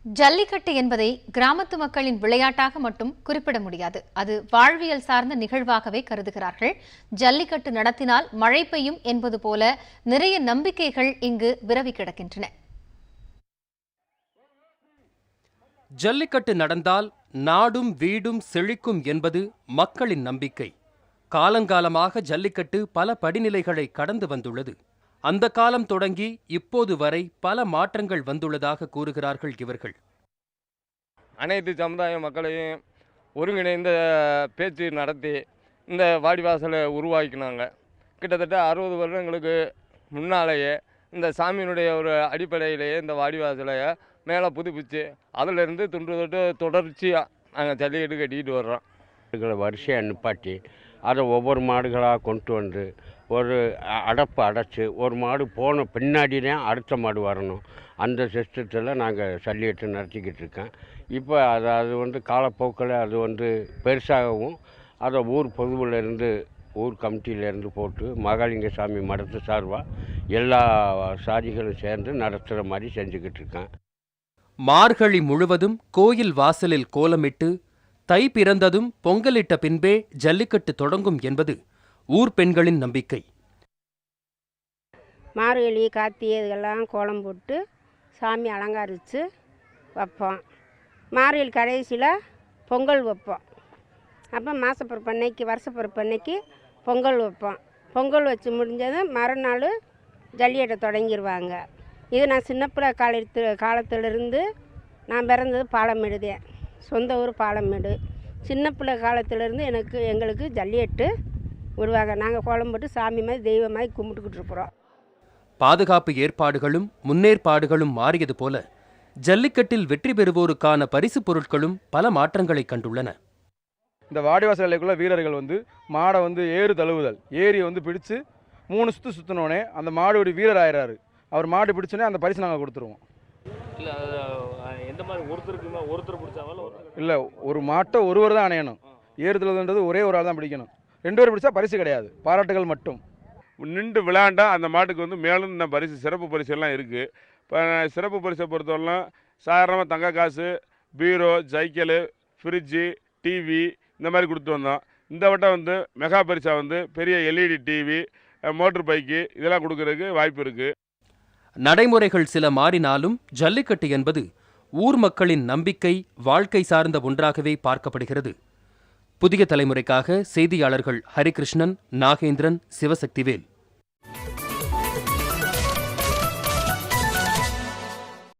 ஜல்லிக்கட்டு என்பதை கிராமத்து மக்களின் விளையாட்டாக மட்டும் குறிப்பிட முடியாது. அது வாழ்வியல் சார்ந்த நிகழ்வாகவே கருதுகிறார்கள். ஜல்லிக்கட்டு நடத்தினால் மழை பெய்யும் என்பது போல நிறைய நம்பிக்கைகள் இங்கு விரவி கிடக்கின்றன. ஜல்லிக்கட்டு நடந்தால் நாடும் வீடும் செழிக்கும் என்பது மக்களின் நம்பிக்கை. காலங்காலமாக ஜல்லிக்கட்டு பல படிநிலைகளை கடந்து வந்துள்ளது. அந்த காலம் தொடங்கி இப்போது வரை பல மாற்றங்கள் வந்துள்ளதாக கூறுகிறார்கள் இவர்கள். அனைத்து சமுதாய மக்களையும் ஒருங்கிணைந்த பேச்சு நடத்தி இந்த வாடிவாசலை உருவாக்கினாங்க. கிட்டத்தட்ட 60 வருடங்களுக்கு முன்னாலேயே இந்த சாமியினுடைய ஒரு அடிப்படையிலேயே இந்த வாடிவாசலையை மேலே புதுப்பிச்சு அதிலிருந்து துண்டு தொட்டு தொடர்ச்சியாக நாங்கள் ஜல்லிக்கட்டு கட்டிக்கிட்டு வர்றோம். வரிசையாக நிப்பாட்டி அதை ஒவ்வொரு மாடுகளாக கொண்டு வந்து ஒரு அடைப்பு அடைச்சி ஒரு மாடு போன பின்னாடி தான் அடுத்த மாடு வரணும். அந்த சிஸ்டத்தில் நாங்கள் ஜல்லிக்கட்டு நடத்திக்கிட்டு இருக்கேன். இப்போ அது காலப்போக்கில் அது பெருசாகவும் அதை ஊர் பொதுவிலேருந்து ஊர் கமிட்டியிலேருந்து போட்டு மகாலிங்க சாமி மடத்து சார்பாக எல்லா சாதிகளும் சேர்ந்து நடத்துகிற மாதிரி செஞ்சுக்கிட்டு இருக்கேன். மார்கழி முழுவதும் கோயில் வாசலில் கோலமிட்டு தை பிறந்ததும் பொங்கலிட்ட பின்பே ஜல்லிக்கட்டு தொடங்கும் என்பது ஊர் பெண்களின் நம்பிக்கை. மார்கழி கார்த்திகை இதெல்லாம் கோலம் போட்டு சாமி அலங்கரித்து வைப்போம். மார்கழி கடைசியில் பொங்கல் வைப்போம். அப்போ மாசப்பிறப்பு அன்னைக்கு வருஷப்பிறப்பு அன்னைக்கு பொங்கல் வைப்போம். பொங்கல் வச்சு முடிஞ்சதும் மறுநாள் ஜல்லிக்கட்டை தொடங்கிடுவாங்க. இது நான் சின்ன பிள்ளை காலத்திலிருந்து நான் பிறந்தது பாலமேடுதேன். சொந்த ஊர் பாலமேடு. சின்ன பிள்ளை காலத்திலேருந்து எங்களுக்கு ஜல்லிக்கட்டு விடுவாங்க. நாங்கள் கோலம் போட்டு சாமி மாதிரி தெய்வம் மாதிரி கும்பிட்டுக்கிட்டு இருக்கிறோம். பாதுகாப்பு ஏற்பாடுகளும் முன்னேற்பாடுகளும் மாறியது போல ஜல்லிக்கட்டில் வெற்றி பெறுவோருக்கான பரிசு பொருட்களும் பல மாற்றங்களை கண்டுள்ளன. இந்த வாடிவாசல் எல்லைக்குள்ள வீரர்கள் மாடை ஏறு தழுவுதல் ஏரியை பிடிச்சு 3 சுற்று சுற்றினோடனே அந்த மாடு வீரர் ஆயிடுறாரு. அவர் மாடு பிடிச்சோன்னே அந்த பரிசு நாங்கள் கொடுத்துருவோம். இல்லை, ஒரு மாட்டை ஒருவர் தான் அணையணும். ஏறுதல்ன்றது ஒரே ஒரு ஆள் தான் பிடிக்கணும். 2 பேர் பிடிச்சா பரிசு கிடையாது, பாராட்டுகள் மட்டும். நின்று விளையாண்டா அந்த மாட்டுக்கு மேலும் இந்த பரிசு சிறப்பு பரிசு எல்லாம் இருக்குது. இப்போ சிறப்பு பரிசை பொறுத்தவரைலாம் சாதாரணமாக தங்க காசு, பீரோ, சைக்கிள், ஃப்ரிட்ஜு, டிவி இந்த மாதிரி கொடுத்து வந்தோம். இந்த வட்டம் மெகா பரிசா பெரிய LED டிவி, மோட்டர் பைக்கு இதெல்லாம் கொடுக்கறதுக்கு வாய்ப்பு இருக்குது. நடைமுறைகள் சில மாறினாலும் ஜல்லிக்கட்டு என்பது ஊர் மக்களின் நம்பிக்கை, வாழ்க்கை சார்ந்த ஒன்றாகவே பார்க்கப்படுகிறது. புதிய தலைமுறைக்காக செய்தியாளர்கள் ஹரிகிருஷ்ணன், நாகேந்திரன், சிவசக்திவேல்.